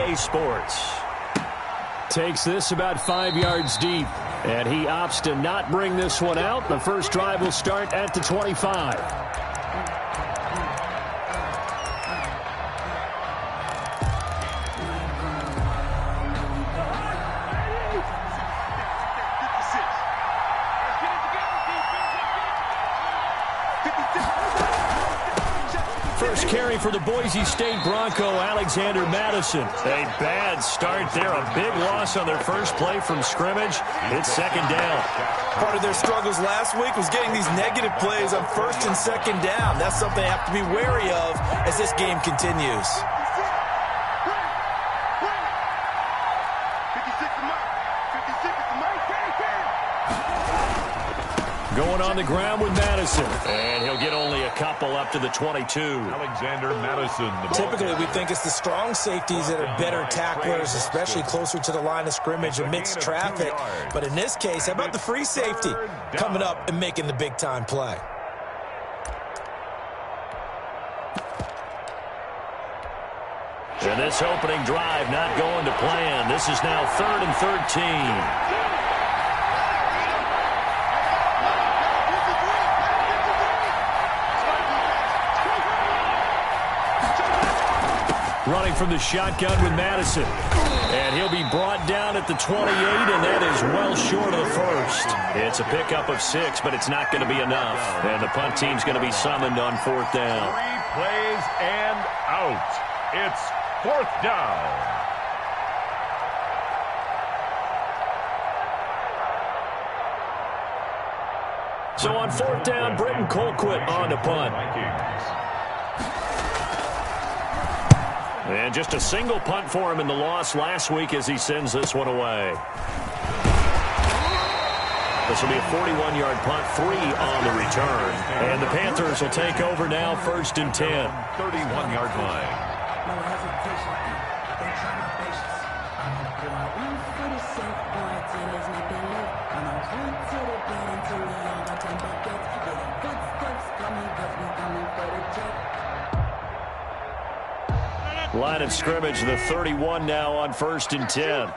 EA Sports. Takes this about 5 yards deep, and he opts to not bring this one out. The first drive will start at the 25. First carry for the Boise State Bronco, Alexander Madison. A bad start there. A big loss on their first play from scrimmage. It's second down. Part of their struggles last week was getting these negative plays on first and second down. That's something they have to be wary of as this game continues. Going on the ground with Madison. And he'll get only a couple up to the 22. Alexander Madison. Typically, we think it's the strong safeties that are better tacklers, especially closer to the line of scrimmage amidst traffic. But in this case, how about the free safety coming up and making the big-time play? And this opening drive not going to plan. This is now 3rd and 13. Running from the shotgun with Madison. And he'll be brought down at the 28, and that is well short of the first. It's a pickup of 6, but it's not going to be enough. And the punt team's going to be summoned on 4th down. 3 plays and out. It's 4th down. So on 4th down, Britton Colquitt on to punt. And just a single punt for him in the loss last week as he sends this one away. This will be a 41-yard punt, 3 on the return. And the Panthers will take over now, 1st and 10. 31-yard line. Line of scrimmage, the 31 now on 1st and 10.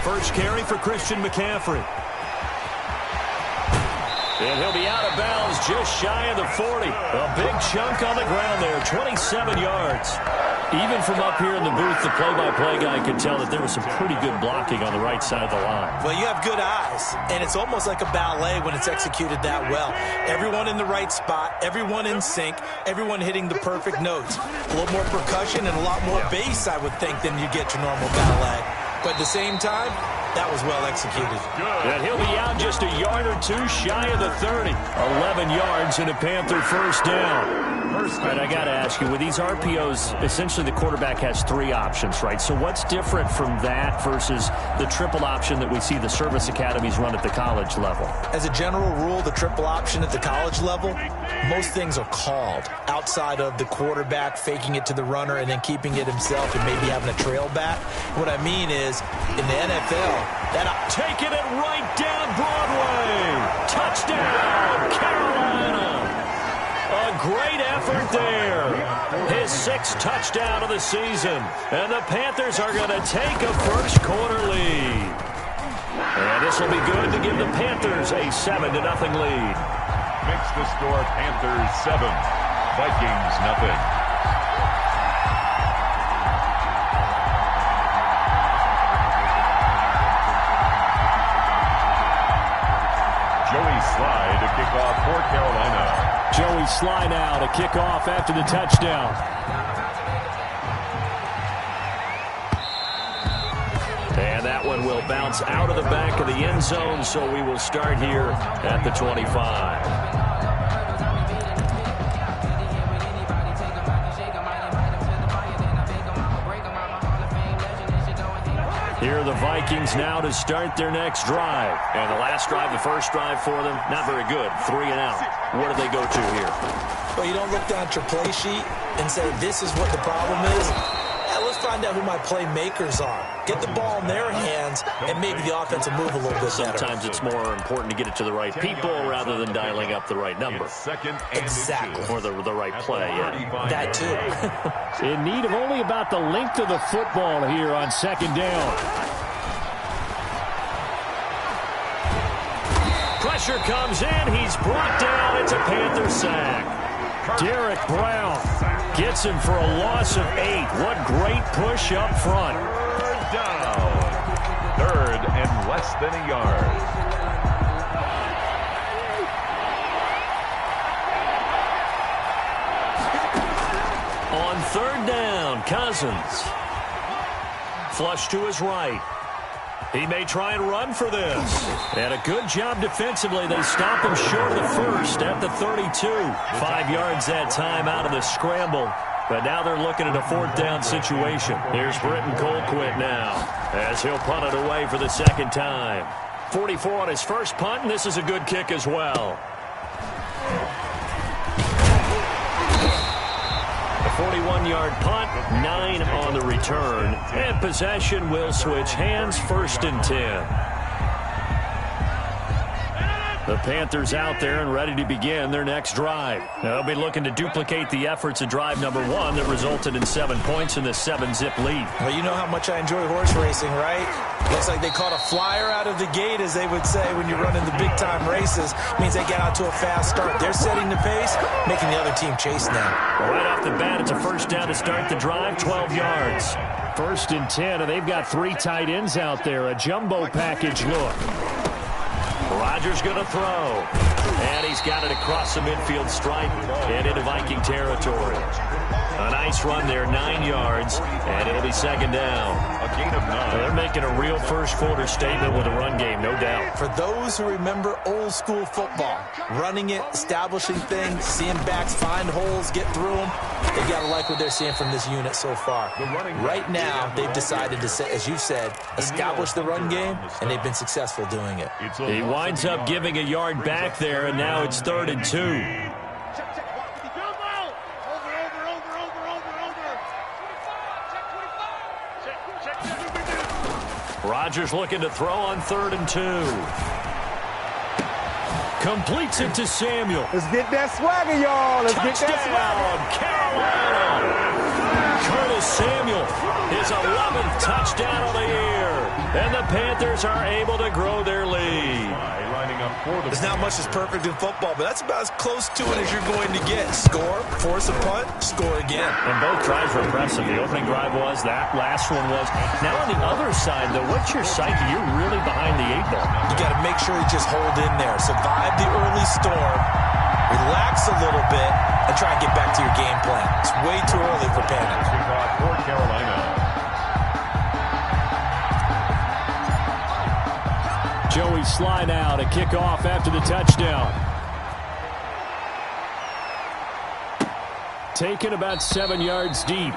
First carry for Christian McCaffrey. And he'll be out of bounds just shy of the 40. A big chunk on the ground there, 27 yards. Even from up here in the booth, the play-by-play guy could tell that there was some pretty good blocking on the right side of the line. Well, you have good eyes, and it's almost like a ballet when it's executed that well. Everyone in the right spot, everyone in sync, everyone hitting the perfect notes. A little more percussion and a lot more bass, I would think, than you get your normal ballet. But at the same time, that was well executed. And he'll be out just a yard or 2 shy of the 30. 11 yards and a Panther first down. All right, I got to ask you, with these RPOs, essentially the quarterback has 3 options, right? So what's different from that versus the triple option that we see the service academies run at the college level? As a general rule, the triple option at the college level, most things are called outside of the quarterback faking it to the runner and then keeping it himself and maybe having a trail back. What I mean is, in the NFL, taking it right down Broadway. Touchdown, Carolina. A great effort there. His 6th touchdown of the season. And the Panthers are going to take a first quarter lead. And this will be good to give the Panthers a 7-0 lead. Makes the score Panthers 7, Vikings nothing. Joey Sly to kick off for Carolina. Joey Sly now to kick off after the touchdown. And that one will bounce out of the back of the end zone, so we will start here at the 25. Here are the Vikings now to start their next drive. And the last drive, the first drive for them, not very good. 3 and out. What do they go to here? Well, you don't look down at your play sheet and say, this is what the problem is. Let's find out who my playmakers are. get the ball in their hands, and maybe the offense will move a little bit better. Sometimes it's more important to get it to the right people rather than dialing up the right number. Exactly. Or the right play, yeah. That too. In need of only about the length of the football here on second down. Pressure comes in. He's brought down. It's a Panther sack. Derek Brown gets him for a loss of 8. What great push up front. Third down. Third and less than a yard. On third down, Cousins. Flush to his right. He may try and run for this. And a good job defensively. They stop him short of the first at the 32. 5 yards that time out of the scramble. But now they're looking at a fourth down situation. Here's Britton Colquitt now as he'll punt it away for the second time. 44 on his first punt, and this is a good kick as well. A 41-yard punt, 9 on the return, and possession will switch hands, 1st and 10. The Panthers out there and ready to begin their next drive. They'll be looking to duplicate the efforts of drive number 1 that resulted in 7 points in the 7-zip lead. Well, you know how much I enjoy horse racing, right? Looks like they caught a flyer out of the gate, as they would say when you're running the big-time races. Means they get out to a fast start. They're setting the pace, making the other team chase now. Right off the bat, it's a first down to start the drive, 12 yards. 1st and 10, and they've got 3 tight ends out there. A jumbo package look. Rodgers going to throw. And he's got it across the midfield stripe and into Viking territory. A nice run there, 9 yards, and it'll be second down. A gain of 9. They're making a real first-quarter statement with a run game, no doubt. For those who remember old-school football, running it, establishing things, seeing backs find holes, get through them, they got to like what they're seeing from this unit so far. Right now, they've decided to, as you said, establish the run game, and they've been successful doing it. He winds up giving a yard back there, and now it's 3rd and 2. Rodgers looking to throw on 3rd and 2. Completes it to Samuel. Let's get that swagger, y'all. Let's get that swagger. Carolina. Curtis Samuel, his 11th touchdown of the year. And the Panthers are able to grow their lead. There's not much that's perfect in football, but that's about as close to it as you're going to get. Score, force a punt, score again. And both drives were impressive. The opening drive was, that last one was. Now on the other side, though, what's your psyche? You're really behind the 8 ball. You got to make sure you just hold in there. Survive the early storm, relax a little bit, and try and get back to your game plan. It's way too early for panic. For Carolina. Joey Sly now to kick off after the touchdown. Taken about 7 yards deep.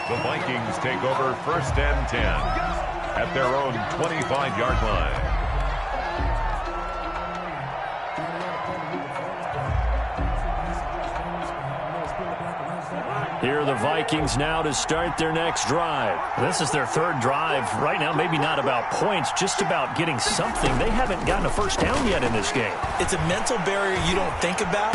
The Vikings take over 1st and 10 at their own 25-yard line. Here are the Vikings now to start their next drive. This is their 3rd drive. Right now, maybe not about points, just about getting something. They haven't gotten a first down yet in this game. It's a mental barrier you don't think about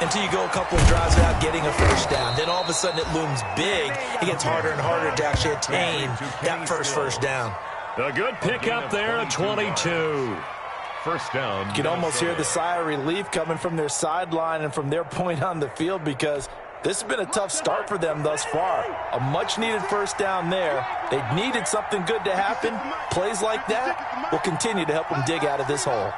until you go a couple of drives without getting a first down. Then all of a sudden it looms big. It gets harder and harder to actually attain that first down. A good pickup there at 22. First down. You can almost hear the sigh of relief coming from their sideline and from their point on the field, because this has been a tough start for them thus far. A much-needed first down there. They needed something good to happen. Plays like that will continue to help them dig out of this hole.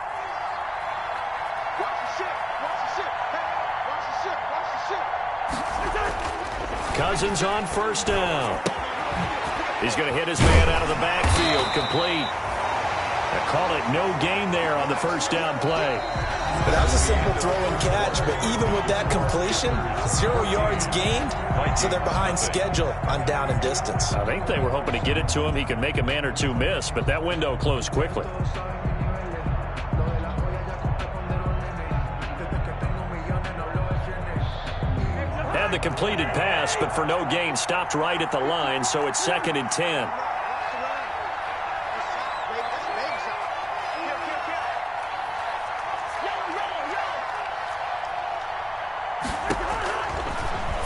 Cousins on first down. He's going to hit his man out of the backfield. Complete. They call it no gain there on the first down play. But that was a simple throw and catch, but even with that completion, 0 yards gained, so they're behind schedule on down and distance. I think they were hoping to get it to him. He could make a man or two miss, but that window closed quickly. Had the completed pass, but for no gain, stopped right at the line, so it's 2nd and 10.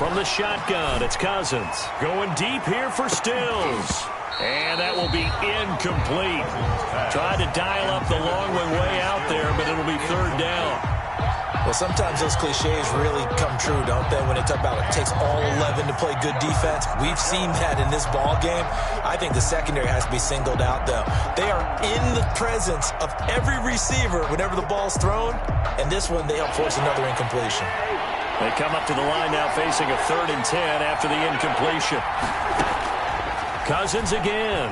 From the shotgun, it's Cousins. Going deep here for Stills. And that will be incomplete. Tried to dial up the long way out there, but it'll be third down. Well, sometimes those cliches really come true, don't they? When they talk about it takes all 11 to play good defense. We've seen that in this ball game. I think the secondary has to be singled out, though. They are in the presence of every receiver whenever the ball's thrown. And this one, they help force another incompletion. They come up to the line now facing a 3rd and 10 after the incompletion. Cousins again.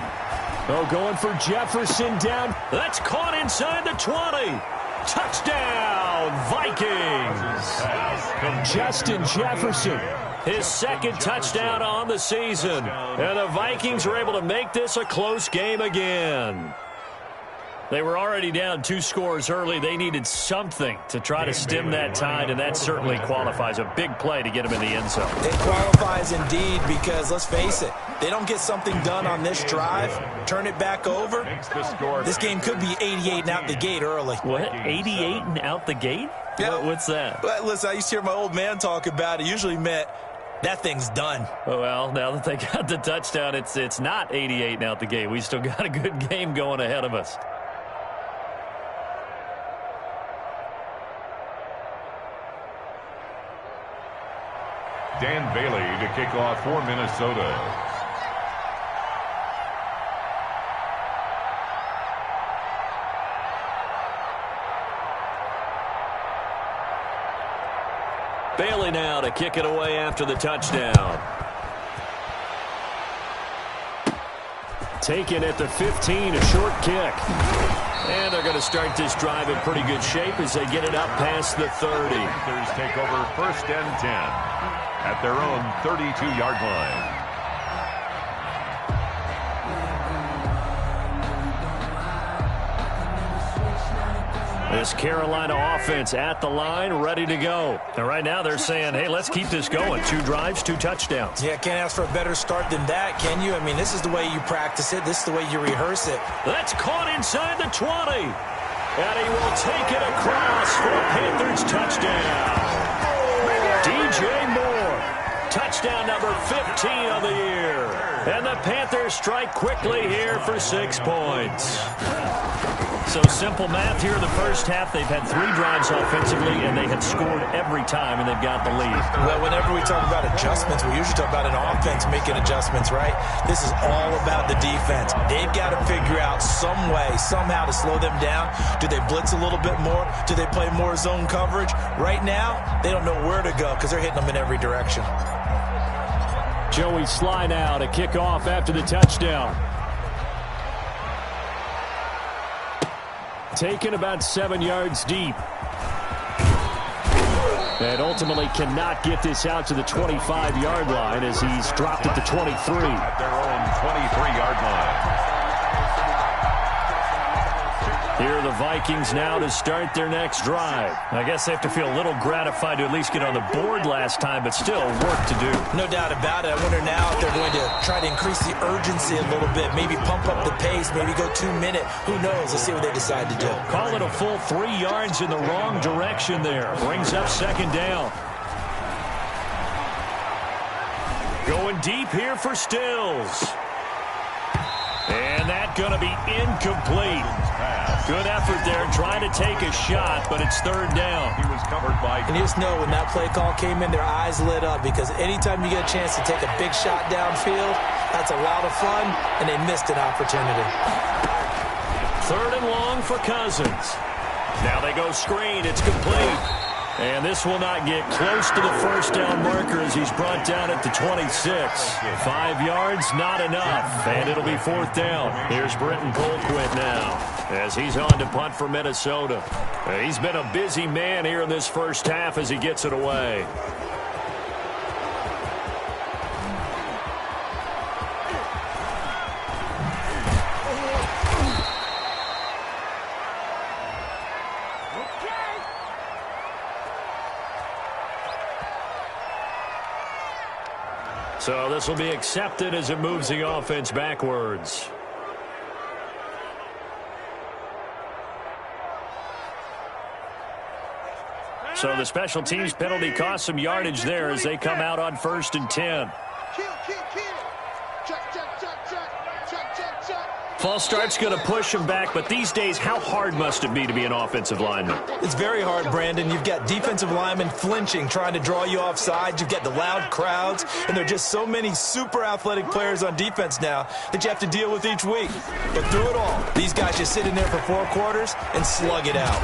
Oh, going for Jefferson down. That's caught inside the 20. Touchdown, Vikings. Justin Jefferson, his 2nd touchdown on the season. And the Vikings are able to make this a close game again. They were already down 2 scores early. They needed something to try to stem that tide, and that certainly qualifies. A big play to get them in the end zone. It qualifies indeed because, let's face it, they don't get something done on this drive, turn it back over, this game could be 88 and out the gate early. What? 88 and out the gate? Yeah. What's that? But listen, I used to hear my old man talk about it. Usually meant that thing's done. Well, now that they got the touchdown, it's not 88 and out the gate. We still got a good game going ahead of us. Dan Bailey to kick off for Minnesota. Bailey now to kick it away after the touchdown. Taken at the 15, a short kick. And they're going to start this drive in pretty good shape as they get it up past the 30. Panthers take over 1st and 10 at their own 32-yard line. This Carolina offense at the line, ready to go. And right now they're saying, hey, let's keep this going. 2 drives, 2 touchdowns. Yeah, can't ask for a better start than that, can you? I mean, this is the way you practice it. This is the way you rehearse it. That's caught inside the 20. And he will take it across for a Panthers touchdown. DJ Moore, touchdown number 15 of the year. And the Panthers strike quickly here for 6 points. So simple math here in the first half. They've had 3 drives offensively, and they have scored every time, and they've got the lead. Well, whenever we talk about adjustments, we usually talk about an offense making adjustments, right? This is all about the defense. They've got to figure out some way, somehow to slow them down. Do they blitz a little bit more? Do they play more zone coverage? Right now, they don't know where to go because they're hitting them in every direction. Joey Sly now to kick off after the touchdown. Taken about 7 yards deep. And ultimately cannot get this out to the 25-yard line as he's dropped at the 23. At their own 23-yard line. Here are the Vikings now to start their next drive. I guess they have to feel a little gratified to at least get on the board last time, but still work to do. No doubt about it. I wonder now if they're going to try to increase the urgency a little bit, maybe pump up the pace, maybe go 2 minute. Who knows? Let's see what they decide to do. Call it a full 3 yards in the wrong direction there. Brings up 2nd down. Going deep here for Stills. And that's going to be incomplete. Good effort there, trying to take a shot, but it's 3rd down. He was covered by... And you just know when that play call came in, their eyes lit up because anytime you get a chance to take a big shot downfield, that's a lot of fun, and they missed an opportunity. 3rd and long for Cousins. Now they go screen. It's complete. And this will not get close to the 1st down marker as he's brought down at the 26. 5 yards, not enough. And it'll be 4th down. Here's Britton Colquitt now as he's on to punt for Minnesota. He's been a busy man here in this first half as he gets it away. So this will be accepted as it moves the offense backwards. So the special teams penalty cost some yardage there as they come out on 1st and 10. False start's going to push him back, but these days, how hard must it be to be an offensive lineman? It's very hard, Brandon. You've got defensive linemen flinching, trying to draw you offside. You've got the loud crowds, and there are just so many super athletic players on defense now that you have to deal with each week. But through it all, these guys just sit in there for 4 quarters and slug it out.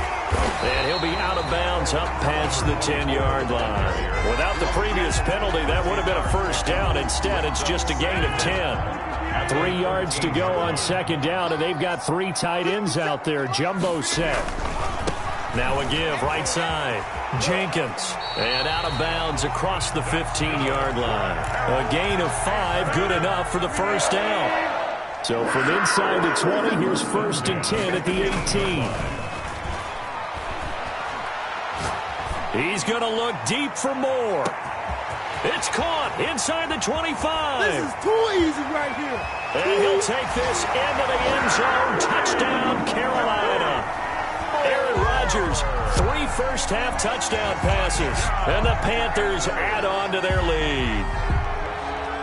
And he'll be out of bounds up past the 10-yard line. Without the previous penalty, that would have been a first down. Instead, it's just a gain of 10. 3 yards to go on 2nd down, and they've got 3 tight ends out there. Jumbo set. Now a give, right side. Jenkins. And out of bounds across the 15-yard line. A gain of 5, good enough for the first down. So from inside the 20, here's 1st and 10 at the 18. He's going to look deep for more. It's caught inside the 25. This is too easy right here. And he'll take this into the end zone. Touchdown, Carolina. Aaron Rodgers, 3 first-half touchdown passes. And the Panthers add on to their lead.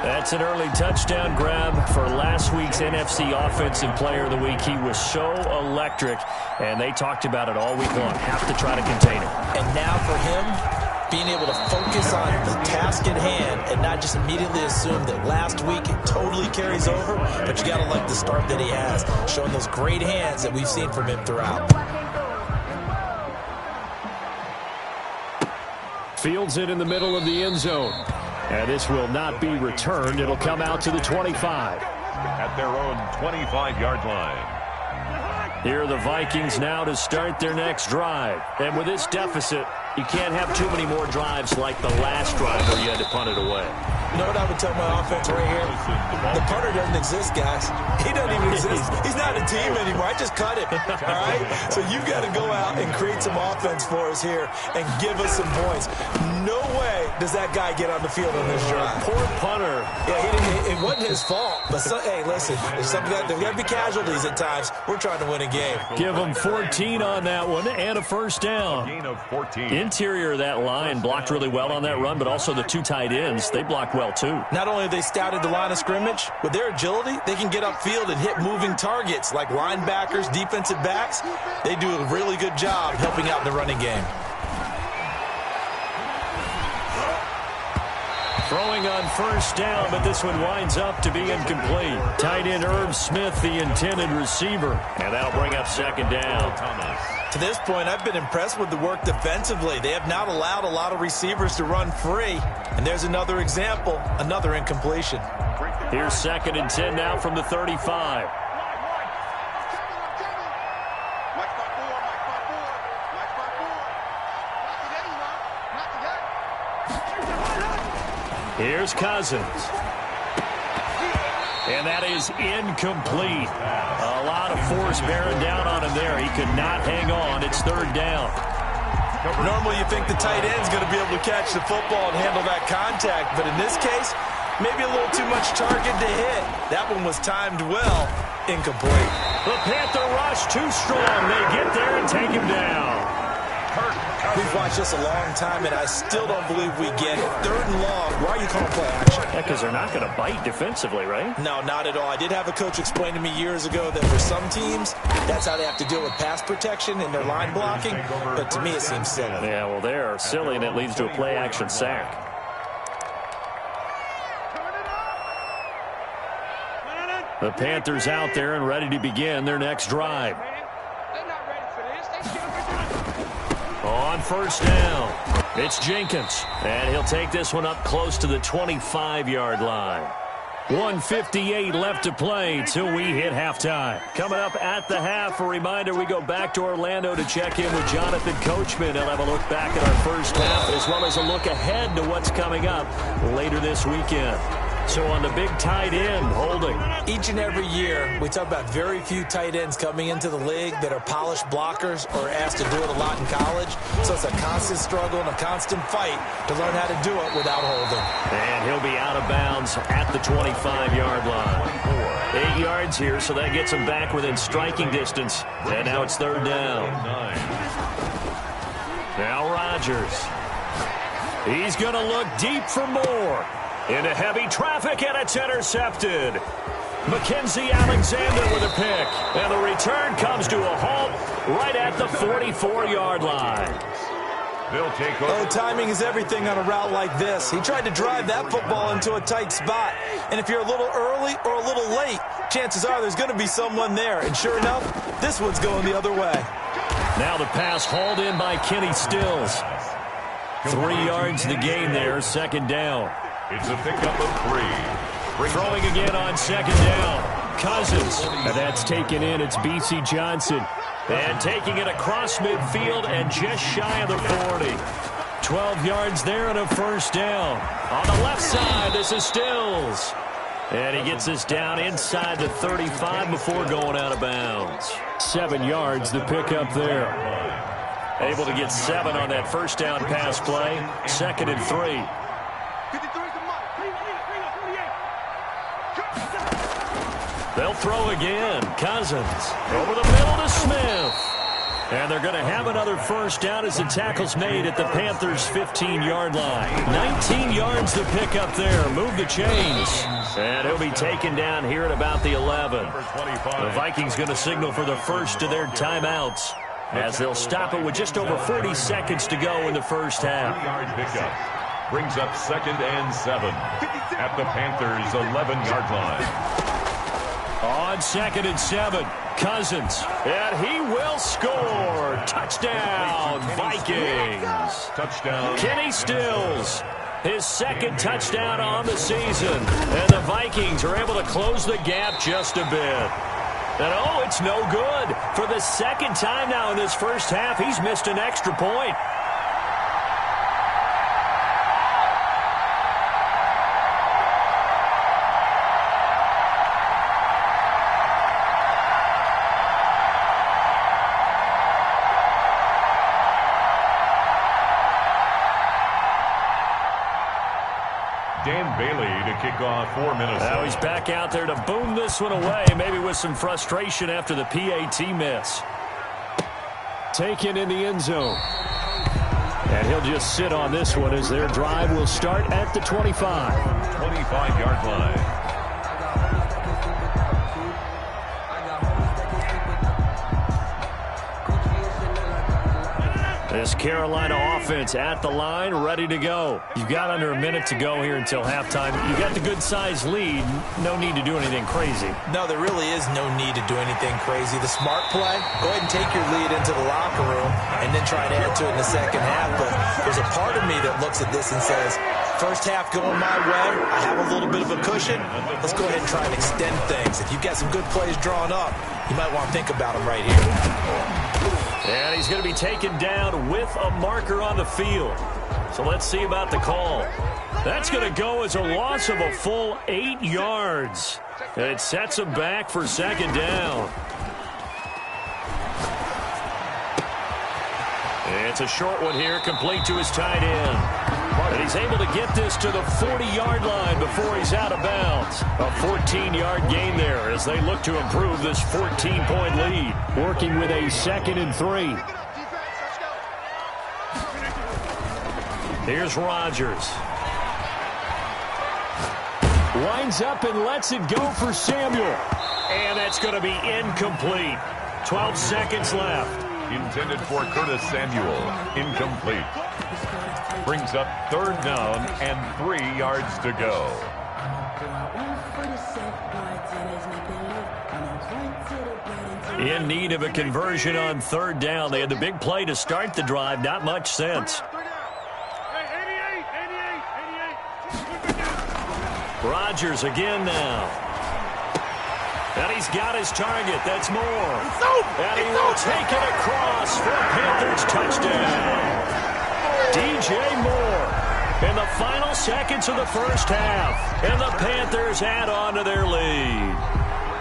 That's an early touchdown grab for last week's NFC Offensive Player of the Week. He was so electric, and they talked about it all week long. Have to try to contain him. And now for him, being able to focus on the task at hand and not just immediately assume that last week it totally carries over, but you got to like the start that he has, showing those great hands that we've seen from him throughout. Fields it in the middle of the end zone. And this will not be returned. It'll come out to the 25. At their own 25-yard line. Here are the Vikings now to start their next drive. And with this deficit, you can't have too many more drives like the last drive where you had to punt it away. You know what I would tell my offense right here? The punter doesn't exist, guys. He doesn't even exist. He's not a team anymore. I just cut him. All right? So you've got to go out and create some offense for us here and give us some points. No way does that guy get on the field on this drive. Poor punter. Yeah, it wasn't his fault. But, hey, listen, there's got to be casualties at times. We're trying to win a game. Give him 14 on that one and a first down. Gain of 14. Interior of that line blocked really well on that run, but also the 2 tight ends, they blocked well too. Not only have they scouted the line of scrimmage, with their agility, they can get upfield and hit moving targets like linebackers, defensive backs. They do a really good job helping out in the running game. Throwing on first down, but this one winds up to be incomplete. Tight end Irv Smith, the intended receiver. And that'll bring up 2nd down. To this point, I've been impressed with the work defensively. They have not allowed a lot of receivers to run free. And there's another example, another incompletion. Here's 2nd and 10 now from the 35. Here's Cousins. And that is incomplete. A lot of force bearing down on him there. He could not hang on. It's 3rd down. Normally you think the tight end's going to be able to catch the football and handle that contact. But in this case, maybe a little too much target to hit. That one was timed well. Incomplete. The Panther rush too strong. They get there and take him down. We've watched this a long time, and I still don't believe we get it. 3rd and long. Why are you calling play action? Yeah, because they're not going to bite defensively, right? No, not at all. I did have a coach explain to me years ago that for some teams, that's how they have to deal with pass protection and their line blocking. But to me, it seems silly. Yeah, well, they're silly, and it leads to a play-action sack. The Panthers out there and ready to begin their next drive. On first down, it's Jenkins, and he'll take this one up close to the 25-yard line. 1:58 left to play till we hit halftime. Coming up at the half, a reminder, we go back to Orlando to check in with Jonathan Coachman. He'll have a look back at our first half as well as a look ahead to what's coming up later this weekend. So on the big tight end, Holding. Each and every year, we talk about very few tight ends coming into the league that are polished blockers or asked to do it a lot in college. So it's a constant struggle and a constant fight to learn how to do it without Holding. And he'll be out of bounds at the 25-yard line. 8 yards here, so that gets him back within striking distance. And now it's 3rd down. Now Rodgers. He's going to look deep for more. Into heavy traffic, and it's intercepted. Mackenzie Alexander with a pick. And the return comes to a halt right at the 44-yard line. They'll take over. Oh, timing is everything on a route like this. He tried to drive that football into a tight spot. And if you're a little early or a little late, chances are there's going to be someone there. And sure enough, this one's going the other way. Now the pass hauled in by Kenny Stills. 3 yards the gain there, second down. It's a pickup of 3. Throwing again on second down. Cousins. And that's taken in. It's B.C. Johnson. And taking it across midfield and just shy of the 40. 12 yards there and a first down. On the left side, this is Stills. And he gets this down inside the 35 before going out of bounds. 7 yards, the pickup there. Able to get 7 on that first down pass play. 2nd and 3. They'll throw again. Cousins over the middle to Smith. And they're going to have another first down as the tackle's made at the Panthers' 15-yard line. 19 yards to pick up there. Move the chains. And he'll be taken down here at about the 11. The Vikings going to signal for the first of their timeouts as they'll stop it with just over 40 seconds to go in the first half. 3-yard pickup brings up 2nd and 7 at the Panthers' 11-yard line. On 2nd and 7, Cousins, and he will score. Touchdown, Vikings. Touchdown. Kenny Stills, his 2nd touchdown on the season. And the Vikings are able to close the gap just a bit. And oh, it's no good. For the 2nd time now in this first half, he's missed an extra point. Dan Bailey to kick off for Minnesota. Now he's back out there to boom this one away, maybe with some frustration after the PAT miss. Taken in the end zone. And he'll just sit on this one as their drive will start at the 25. 25-yard line. This Carolina offense at the line, ready to go. You've got under a minute to go here until halftime. You've got the good-sized lead. No need to do anything crazy. No, there really is no need to do anything crazy. The smart play, go ahead and take your lead into the locker room and then try to add to it in the second half. But there's a part of me that looks at this and says, first half going my way, I have a little bit of a cushion. Let's go ahead and try and extend things. If you've got some good plays drawn up, you might want to think about them right here. And he's going to be taken down with a marker on the field. So let's see about the call. That's going to go as a loss of a full 8 yards. And it sets him back for second down. It's a short one here, complete to his tight end. And he's able to get this to the 40-yard line before he's out of bounds. A 14-yard gain there as they look to improve this 14-point lead. Working with a 2nd and 3. Here's Rodgers. Lines up and lets it go for Samuel. And that's going to be incomplete. 12 seconds left. Intended for Curtis Samuel. Incomplete. Brings up 3rd down and 3 yards to go. In need of a conversion on 3rd down. They had the big play to start the drive. Not much sense. Rodgers again now. And he's got his target. That's Moore. And he will take it across for a Panthers touchdown. DJ Moore in the final seconds of the first half. And the Panthers add on to their lead.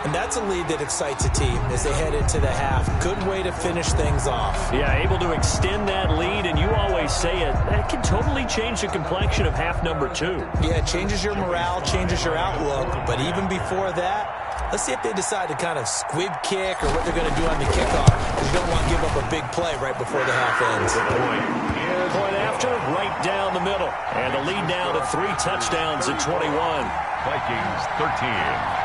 And that's a lead that excites a team as they head into the half. Good way to finish things off. Yeah, able to extend that lead, and you always say it, that can totally change the complexion of half number 2. Yeah, it changes your morale, changes your outlook, but even before that, Let's see if they decide to kind of squib kick or what they're going to do on the kickoff, because you don't want to give up a big play right before the half ends. Good point. Point after, right down the middle. And the lead now to 3 touchdowns at 21. Vikings 13.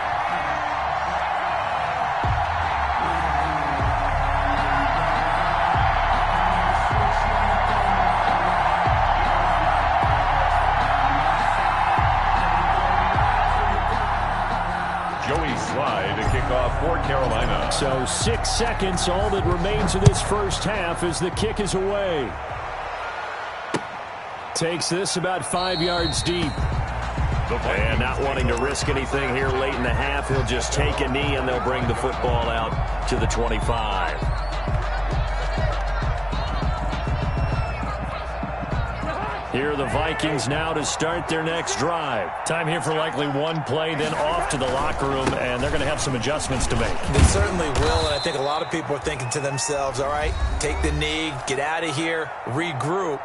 To kick off for Carolina. So 6 seconds, all that remains of this first half as the kick is away. Takes this about 5 yards deep. And not wanting to risk anything here late in the half, he'll just take a knee and they'll bring the football out to the 25. Here are the Vikings now to start their next drive. Time here for likely one play, then off to the locker room, and they're going to have some adjustments to make. They certainly will, and I think a lot of people are thinking to themselves, all right, take the knee, get out of here, regroup.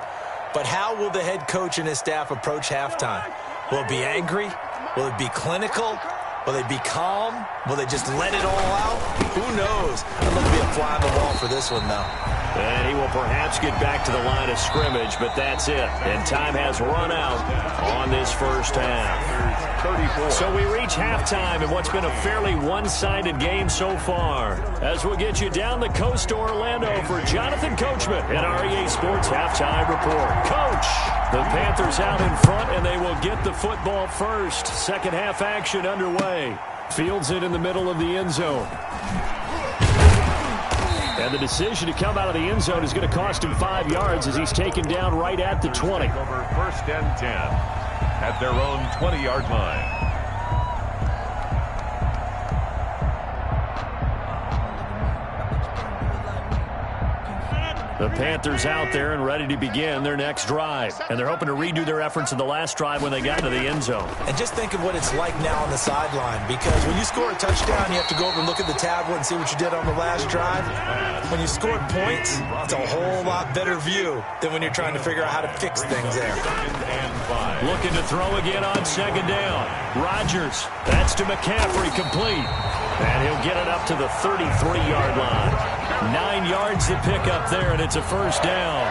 But how will the head coach and his staff approach halftime? Will it be angry? Will it be clinical? Will they be calm? Will they just let it all out? Who knows? I'd love to be a fly on the wall for this one, though. And he will perhaps get back to the line of scrimmage, but that's it. And time has run out on this first half. 34. So we reach halftime in what's been a fairly one-sided game so far. As we'll get you down the coast to Orlando for Jonathan Coachman at our EA Sports Halftime Report. Coach, the Panthers out in front, and they will get the football first. Second half action underway. Fields it in the middle of the end zone. And the decision to come out of the end zone is going to cost him 5 yards as he's taken down right at the 20. Over first and 10 at their own 20-yard line. The Panthers out there and ready to begin their next drive. And they're hoping to redo their efforts in the last drive when they got to the end zone. And just think of what it's like now on the sideline, because when you score a touchdown, you have to go over and look at the tablet and see what you did on the last drive. When you scored points, it's a whole lot better view than when you're trying to figure out how to fix things there. Looking to throw again on second down. Rodgers, that's to McCaffrey, complete. And he'll get it up to the 33-yard line. 9 yards to pick up there, and it's a first down.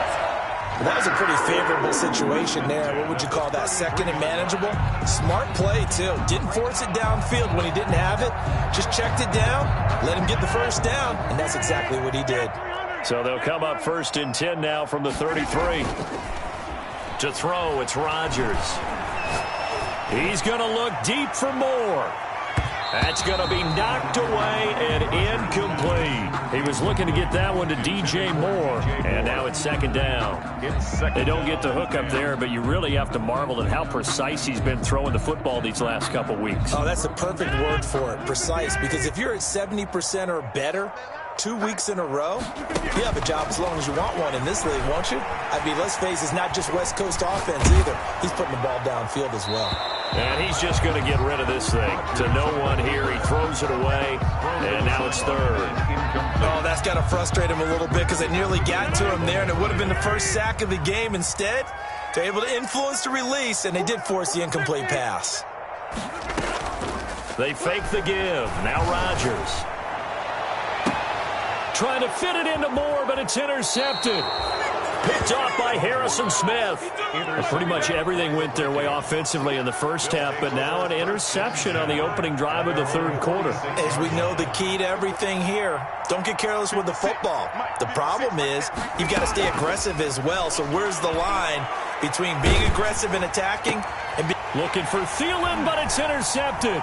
That was a pretty favorable situation there. What would you call that? Second and manageable? Smart play, too. Didn't force it downfield when he didn't have it. Just checked it down, let him get the first down, and that's exactly what he did. So they'll come up first and 10 now from the 33. To throw, it's Rodgers. He's going to look deep for more. That's going to be knocked away and incomplete. He was looking to get that one to DJ Moore, and now it's second down. They don't get the hook up there, but you really have to marvel at how precise he's been throwing the football these last couple weeks. Oh, that's the perfect word for it, precise, because if you're at 70% or better 2 weeks in a row, you have a job as long as you want one in this league, won't you? I mean, let's face it, it's not just West Coast offense either. He's putting the ball downfield as well. And he's just going to get rid of this thing. To no one here, he throws it away, and now it's third. Oh, that's got to frustrate him a little bit because they nearly got to him there, and it would have been the first sack of the game. Instead, they're able to influence the release, and they did force the incomplete pass. They fake the give. Now Rodgers. Trying to fit it into Moore, but it's intercepted. Picked off by Harrison Smith. Pretty much everything went their way offensively in the first half, but now an interception on the opening drive of the third quarter. As we know, the key to everything here, don't get careless with the football. The problem is you've got to stay aggressive as well. So where's the line between being aggressive and attacking and looking for Thielen, but it's intercepted.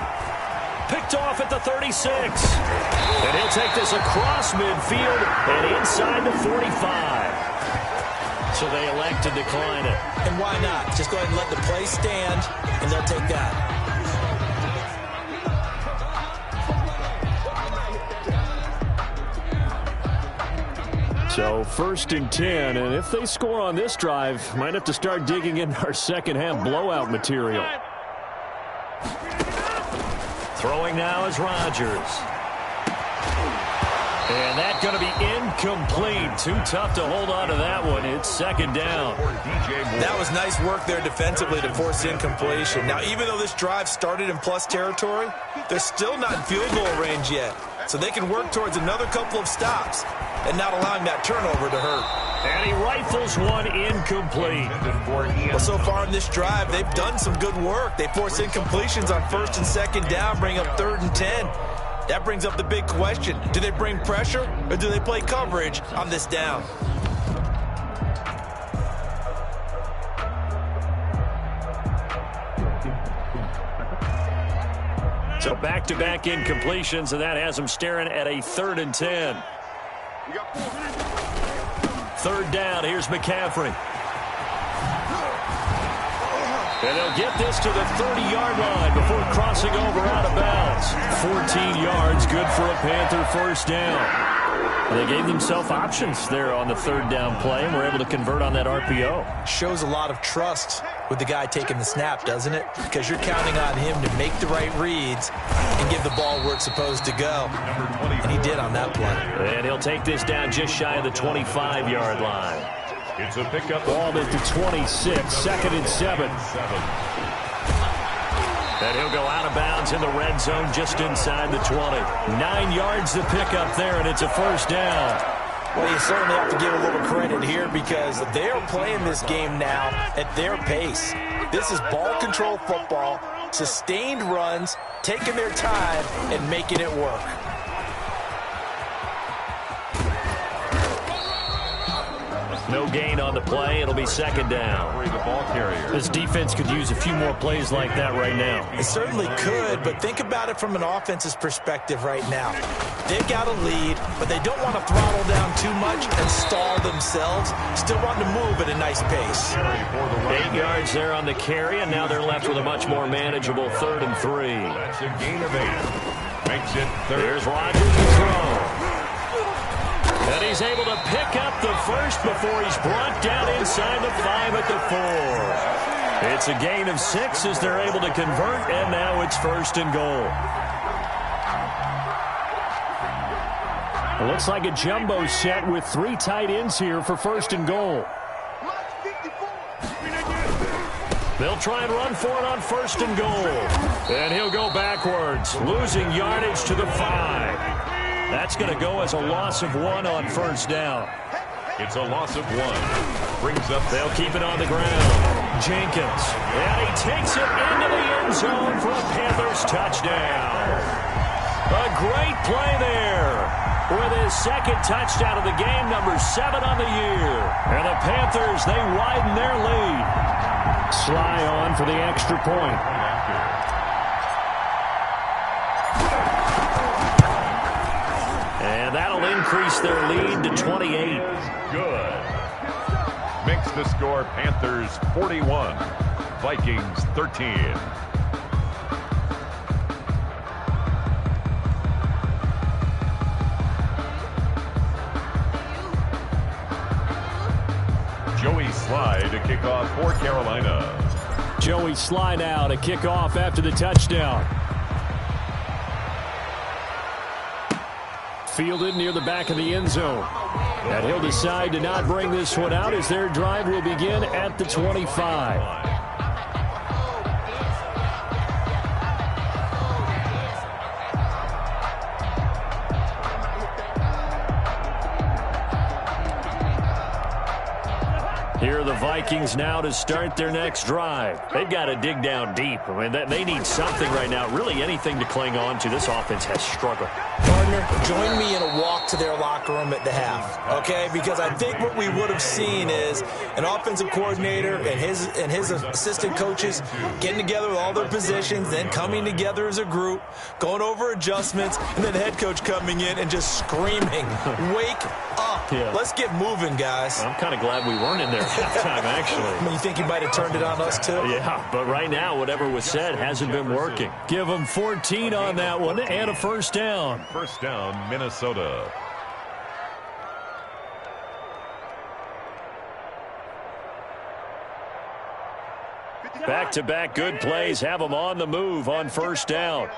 Picked off at the 36. And he'll take this across midfield and inside the 45. So they elect to decline it. And why not? Just go ahead and let the play stand, and they'll take that. So first and 10, and if they score on this drive, might have to start digging into our second half blowout material. Throwing now is Rodgers. And that's going to be incomplete. Too tough to hold on to that one. It's second down. That was nice work there defensively to force incompletion. Now, even though this drive started in plus territory, they're still not in field goal range yet. So they can work towards another couple of stops and not allowing that turnover to hurt. And he rifles one incomplete. Well, so far in this drive, they've done some good work. They force incompletions on first and second down, bring up 3rd and 10. That brings up the big question. Do they bring pressure or do they play coverage on this down? So back-to-back incompletions, and that has them staring at a 3rd and 10. 3rd down, here's McCaffrey. And they'll get this to the 30-yard line before crossing over out of bounds. 14 yards, good for a Panther first down. They gave themselves options there on the 3rd down play and were able to convert on that RPO. Shows a lot of trust with the guy taking the snap, doesn't it? Because you're counting on him to make the right reads and give the ball where it's supposed to go. And he did on that play. And he'll take this down just shy of the 25-yard line. It's a pickup. Ball at the 26, 2nd and 7. And he'll go out of bounds in the red zone just inside the 20. 9 yards to pick up there, and it's a first down. Well, you certainly have to give a little credit here because they are playing this game now at their pace. This is ball control football, sustained runs, taking their time, and making it work. No gain on the play. It'll be second down. The ball carrier. This defense could use a few more plays like that right now. It certainly could, but think about it from an offense's perspective right now. They've got a lead, but they don't want to throttle down too much and stall themselves. Still want to move at a nice pace. 8 yards there on the carry, and now they're left with a much more manageable 3rd and 3. That's a gain of 8. Makes it 3rd. Here's Rodgers to throw. And he's able to pick up the first before he's brought down inside the 5 at the 4. It's a gain of 6 as they're able to convert, and now it's 1st and goal. It looks like a jumbo set with 3 tight ends here for 1st and goal. They'll try and run for it on 1st and goal. And he'll go backwards, losing yardage to the 5. That's going to go as a loss of 1 on 1st down. It's a loss of 1. Brings up. They'll keep it on the ground. Jenkins. And he takes it into the end zone for a Panthers touchdown. A great play there. With his 2nd touchdown of the game, number 7 on the year. And the Panthers, they widen their lead. Sly on for the extra point. And that'll increase their lead to 28. Good. Makes the score Panthers 41, Vikings 13. Joey Sly to kick off for Carolina. Joey Sly now to kick off after the touchdown. Fielded near the back of the end zone. And he'll decide to not bring this one out as their drive will begin at the 25. Here are the Vikings now to start their next drive. They've got to dig down deep. I mean, they need something right now, really anything to cling on to. This offense has struggled. Partner, join me in a walk to their locker room at the half, okay? Because I think what we would have seen is an offensive coordinator and his assistant coaches getting together with all their positions, then coming together as a group, going over adjustments, and then the head coach coming in and just screaming, wake up. Yeah. Let's get moving, guys. I'm kind of glad we weren't in there at halftime, actually. I mean, you think he might have turned it on us, too? Yeah, but right now, whatever was said hasn't been working. Give them 14 on that one and a first down. First down, Minnesota. Back-to-back good plays have them on the move on first down.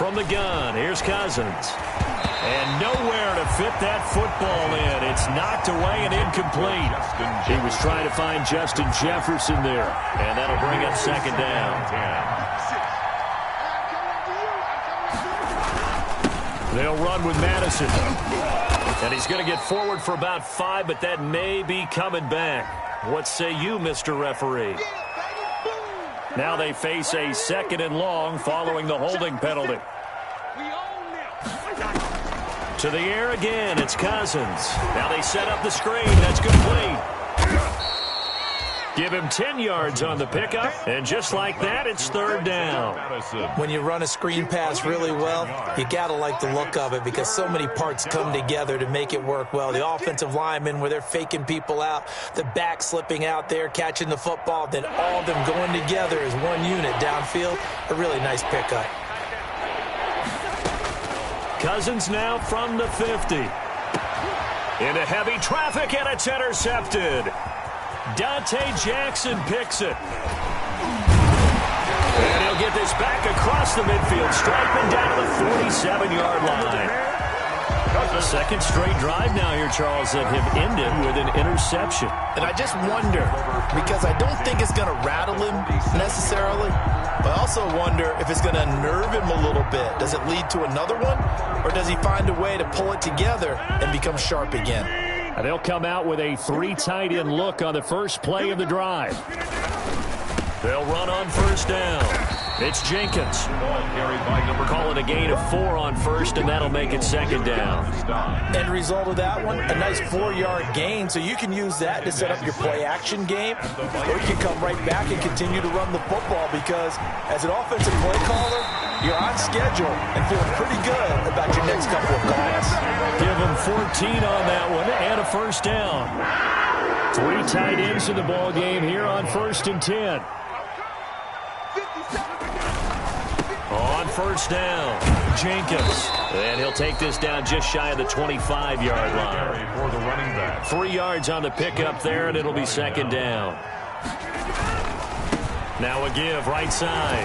From the gun, here's Cousins. And nowhere to fit that football in. It's knocked away and incomplete. He was trying to find Justin Jefferson there. And that'll bring up second down. They'll run with Madison. And he's going to get forward for about 5, but that may be coming back. What say you, Mr. Referee? Now they face a 2nd and long following the holding penalty. To the air again, it's Cousins. Now they set up the screen. That's complete. Give him 10 yards on the pickup, and just like that, it's 3rd down. When you run a screen pass really well, you got to like the look of it because so many parts come together to make it work well. The offensive linemen, where they're faking people out, the back slipping out there, catching the football, then all of them going together as one unit downfield. A really nice pickup. Cousins now from the 50. Into heavy traffic, and it's intercepted. Dante Jackson picks it. And he'll get this back across the midfield stripe and down to the 47-yard line. Second straight drive now here, Charles, that have ended with an interception. And I just wonder, because I don't think it's going to rattle him necessarily, but I also wonder if it's going to unnerve him a little bit. Does it lead to another one, or does he find a way to pull it together and become sharp again? And they'll come out with a 3 tight end look on the first play of the drive. They'll run on 1st down. It's Jenkins. Call it a gain of 4 on 1st, and that'll make it 2nd down. End result of that one, a nice 4-yard gain, so you can use that to set up your play-action game, or you can come right back and continue to run the football because as an offensive play caller, you're on schedule and feeling pretty good about your next couple of calls. Give them 14 on that one and a 1st down. 3 tight ends in the ball game here on 1st and 10. On 1st down, Jenkins. And he'll take this down just shy of the 25-yard line. For the running back. 3 yards on the pickup there, and it'll be 2nd down. Now a give right side.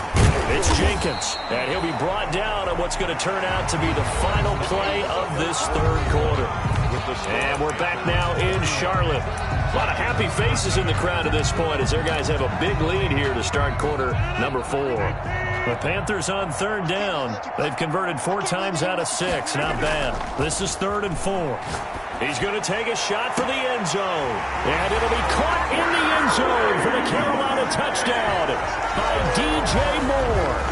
It's Jenkins. And he'll be brought down on what's going to turn out to be the final play of this 3rd quarter. And we're back now in Charlotte. A lot of happy faces in the crowd at this point as their guys have a big lead here to start quarter number 4. The Panthers on 3rd down. They've converted 4 times out of 6. Not bad. This is 3rd and 4. He's going to take a shot for the end zone. And it'll be caught in the end zone for the Carolina touchdown by DJ Moore.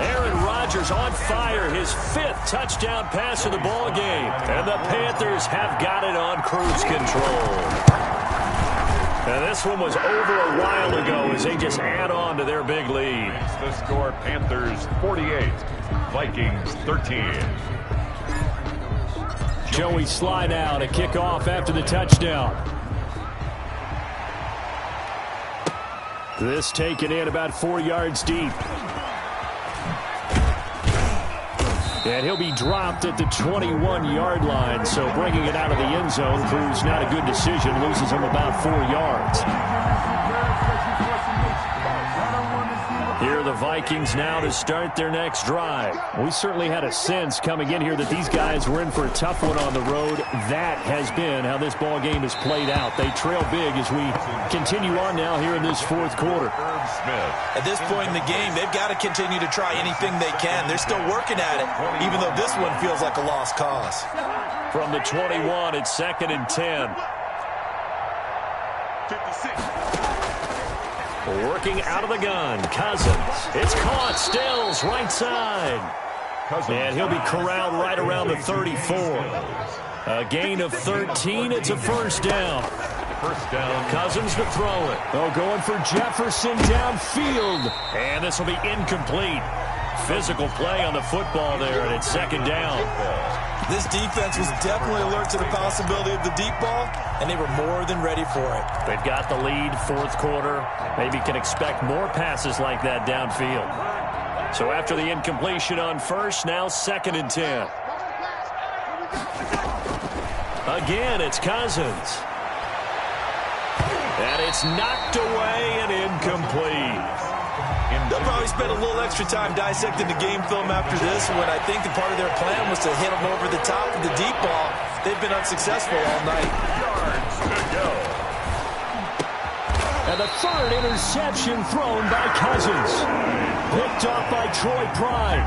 Aaron Rodgers on fire, his 5th touchdown pass of the ball game. And the Panthers have got it on cruise control. And this one was over a while ago as they just add on to their big lead. The score, Panthers 48, Vikings 13. Joey slide out, a kickoff after the touchdown. This taken in about 4 yards deep. And he'll be dropped at the 21-yard line, so bringing it out of the end zone proves not a good decision, loses him about 4 yards. Here are the Vikings now to start their next drive. We certainly had a sense coming in here that these guys were in for a tough one on the road. That has been how this ball game has played out. They trail big as we continue on now here in this 4th quarter. At this point in the game, they've got to continue to try anything they can. They're still working at it, even though this one feels like a lost cause. From the 21, it's 2nd and 10. 56. Working out of the gun, Cousins. It's caught, Stills, right side. And he'll be corralled right around the 34. A gain of 13, it's a 1st down. Cousins to throw it. Oh, going for Jefferson downfield. And this will be incomplete. Physical play on the football there, and it's 2nd down. This defense was definitely alert to the possibility of the deep ball, and they were more than ready for it. They've got the lead, 4th quarter. Maybe can expect more passes like that downfield. So after the incompletion on 1st, now 2nd and 10. Again, it's Cousins. And it's knocked away and incomplete. They'll probably spend a little extra time dissecting the game film after this, when I think that part of their plan was to hit them over the top of the deep ball. They've been unsuccessful all night. Yards to go. And the third interception thrown by Cousins. Picked off by Troy Pride.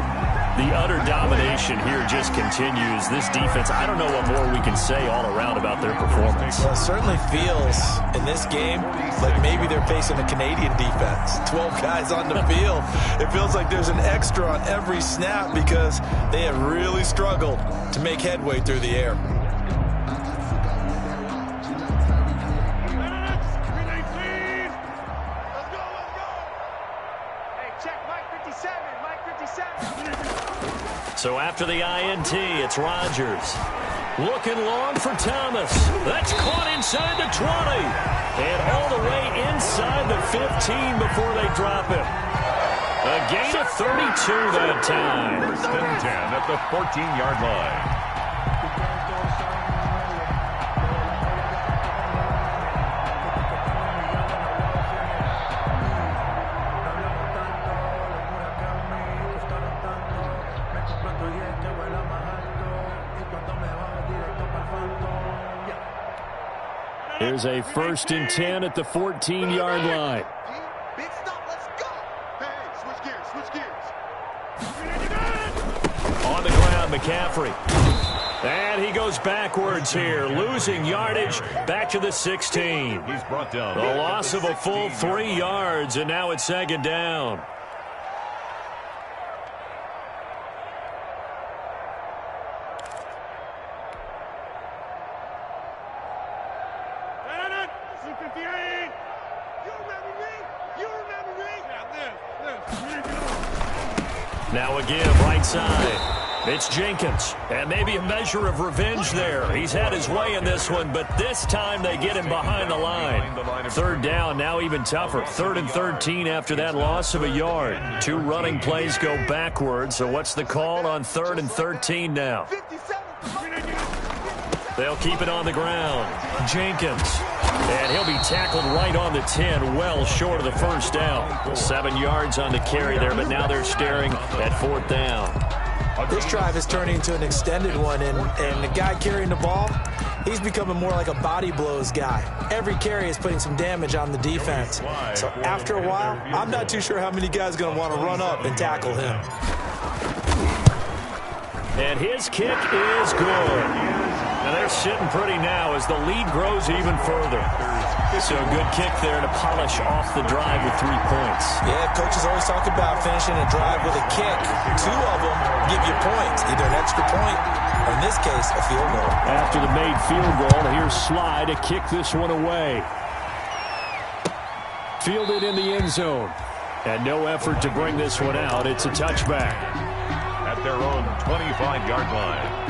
The utter domination here just continues. This defense, I don't know what more we can say all around about their performance. Well, it certainly feels in this game like maybe they're facing a Canadian defense. 12 guys on the field. It feels like there's an extra on every snap because they have really struggled to make headway through the air. So after the INT, it's Rodgers. Looking long for Thomas. That's caught inside the 20. And all the way inside the 15 before they drop it. A gain of 32 that time. First and 10 at the 14-yard line. Here's a 1st and 10 at the 14-yard line. Big stop, let's go. Hey, switch gears. On the ground, McCaffrey. And he goes backwards here, losing yardage back to the 16. He's brought down. A loss of a full 3 yards, and now it's 2nd down. Now again, right side. It's Jenkins. And maybe a measure of revenge there. He's had his way in this one, but this time they get him behind the line. 3rd down, now even tougher. 3rd and 13 after that loss of a yard. 2 running plays go backwards. So what's the call on 3rd and 13 now? They'll keep it on the ground. Jenkins. And he'll be tackled right on the 10, well short of the 1st down. 7 yards on the carry there, but now they're staring at 4th down. This drive is turning into an extended one, and the guy carrying the ball, he's becoming more like a body blows guy. Every carry is putting some damage on the defense. So after a while, I'm not too sure how many guys are going to want to run up and tackle him. And his kick is good. Now they're sitting pretty now as the lead grows even further. So a good kick there to polish off the drive with 3 points. Yeah, coaches always talk about finishing a drive with a kick. 2 of them give you points, either an extra point or, in this case, a field goal. After the made field goal, here's Sly to kick this one away. Fielded in the end zone. And no effort to bring this one out. It's a touchback. At their own 25-yard line.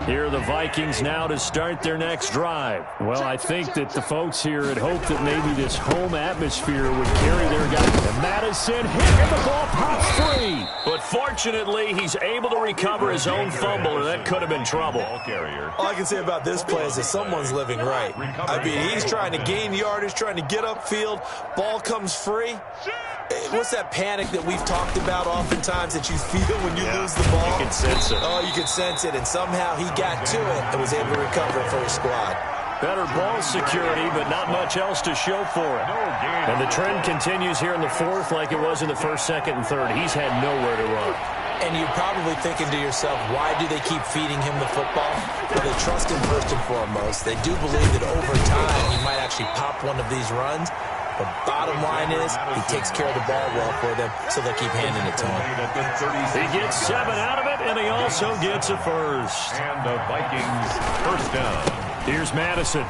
Here are the Vikings now to start their next drive. Well, I think that the folks here had hoped that maybe this home atmosphere would carry their guy. And Madison hit and the ball pops free. But fortunately, he's able to recover his own fumble, or that could have been trouble. All I can say about this play is that someone's living right. I mean, he's trying to gain yardage, trying to get upfield. Ball comes free. What's that panic that we've talked about oftentimes that you feel when you lose the ball? You can sense it. Oh, you can sense it, and somehow he got to it and was able to recover for his squad. Better ball security, but not much else to show for it. And the trend continues here in the 4th like it was in the 1st, 2nd, and 3rd. He's had nowhere to run. And you're probably thinking to yourself, why do they keep feeding him the football? Well, they trust him first and foremost. They do believe that over time he might actually pop one of these runs. The bottom line is he takes care of the ball well for them, so they'll keep handing it to him. He gets 7 out of it, and he also gets a first. And the Vikings 1st down. Here's Madison.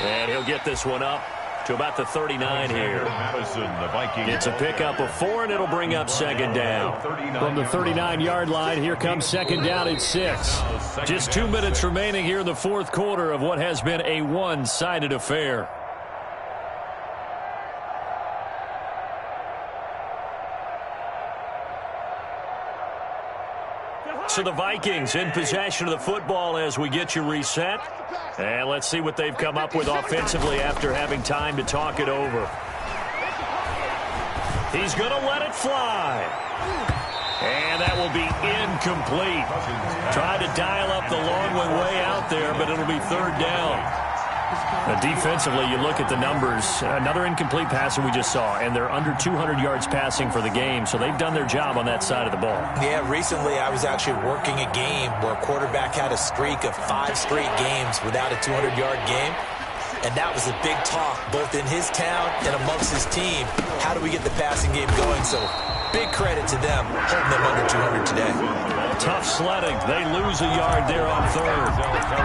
And he'll get this one up to about the 39 here. Madison, the Vikings. It's a pickup of 4, and it'll bring up 2nd down. From the 39-yard line, here comes 2nd down at 6. Just 2 minutes remaining here in the 4th quarter of what has been a one-sided affair. So the Vikings in possession of the football as we get you reset. And let's see what they've come up with offensively after having time to talk it over. He's going to let it fly. And that will be incomplete. Tried to dial up the long one way out there, but it'll be third down. Defensively, you look at the numbers. Another incomplete passer we just saw, and they're under 200 yards passing for the game, so they've done their job on that side of the ball. Yeah, recently I was actually working a game where a quarterback had a streak of 5 straight games without a 200-yard game, and that was a big talk both in his town and amongst his team. How do we get the passing game going? So big credit to them, holding them under 200 today. Tough sledding. They lose a yard there on third.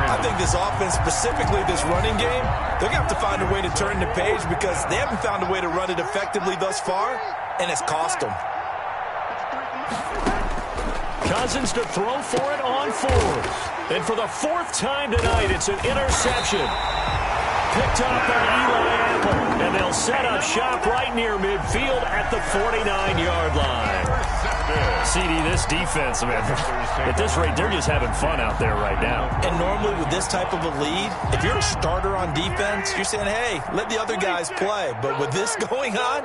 I think this offense, specifically this running game, they're going to have to find a way to turn the page because they haven't found a way to run it effectively thus far, and it's cost them. Cousins to throw for it on fourth. And for the 4th time tonight, it's an interception. Picked up by Eli Apple. And they'll set up shop right near midfield at the 49-yard line. CD, this defense, man, at this rate, they're just having fun out there right now. And normally with this type of a lead, if you're a starter on defense, you're saying, hey, let the other guys play. But with this going on,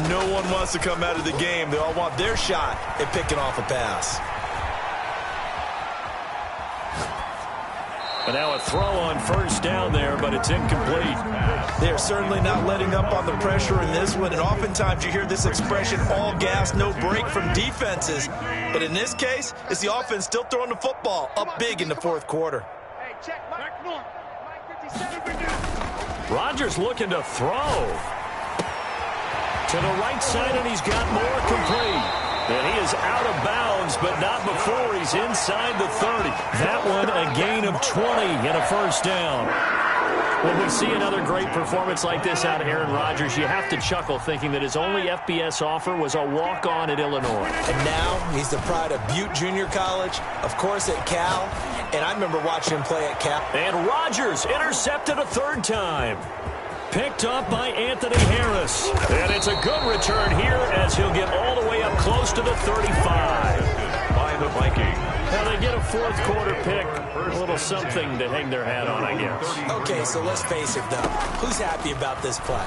no one wants to come out of the game. They all want their shot at picking off a pass. And now a throw on first down there, but it's incomplete. They're certainly not letting up on the pressure in this one. And oftentimes you hear this expression, all gas, no break from defenses. But in this case, it's the offense still throwing the football up big in the 4th quarter. Hey, check, Mike North. Mike 57. Rodgers looking to throw. To the right side, and he's got more complete. And he is out of bounds, but not before he's inside the 30. That one a gain of 20 and a first down. When we see another great performance like this out of Aaron Rodgers, you have to chuckle thinking that his only FBS offer was a walk-on at Illinois. And now he's the pride of Butte Junior College, of course at Cal, and I remember watching him play at Cal. And Rodgers intercepted a 3rd time. Picked up by Anthony Harris. And it's a good return here as he'll get all the way up close to the 35. By the Vikings. Now they get a 4th quarter pick. A little something to hang their hat on, I guess. Okay, so let's face it, though. Who's happy about this play?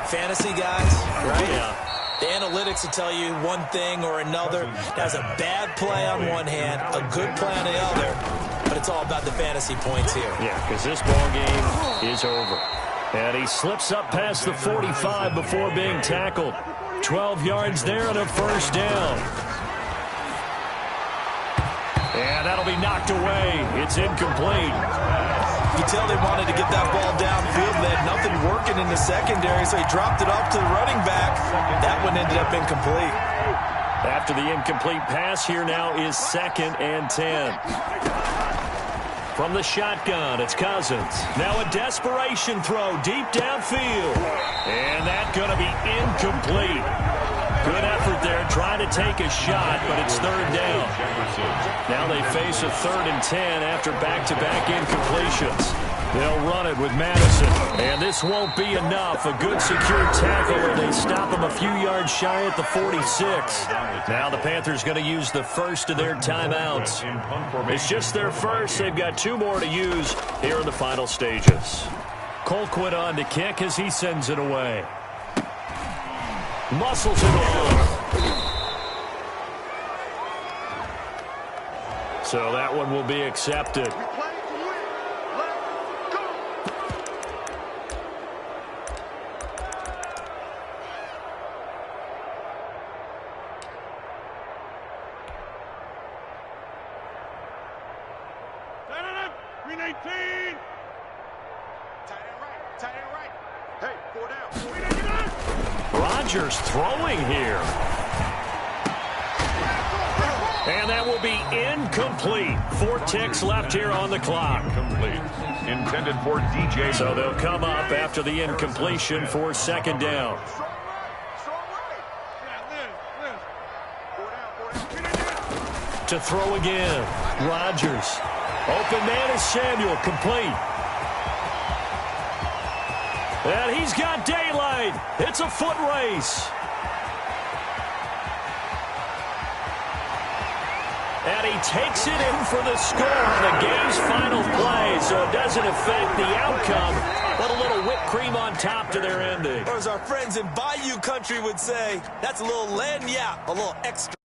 Fantasy guys, right? Yeah. The analytics will tell you one thing or another. That's a bad play on one hand, a good play on the other, but it's all about the fantasy points here. Yeah, because this ball game is over. And he slips up past the 45 before being tackled. 12 yards there and a first down. And that'll be knocked away. It's incomplete. You tell they wanted to get that ball downfield. They had nothing working in the secondary, so he dropped it off to the running back. That one ended up incomplete. After the incomplete pass, here now is 2nd and 10. From the shotgun, it's Cousins. Now a desperation throw deep downfield. And that's going to be incomplete. Good effort there, trying to take a shot, but it's 3rd down. Now they face a 3rd and 10 after back-to-back incompletions. They'll run it with Madison. And this won't be enough. A good secure tackle where they stop him a few yards shy at the 46. Now the Panthers going to use the first of their timeouts. It's just their first. They've got 2 more to use here in the final stages. Colquitt on to kick as he sends it away. Muscles it on. So that one will be accepted. Rodgers throwing here. And that will be incomplete. 4 ticks left here on the clock. Complete. Intended for DJ. So they'll come up after the incompletion for 2nd down. To throw again. Rodgers. Open man is Samuel. Complete. And he's got daylight. It's a foot race. And he takes it in for the score on the game's final play, so it doesn't affect the outcome, but a little whipped cream on top to their ending. Or as our friends in Bayou Country would say, that's a little lagniappe, a little extra.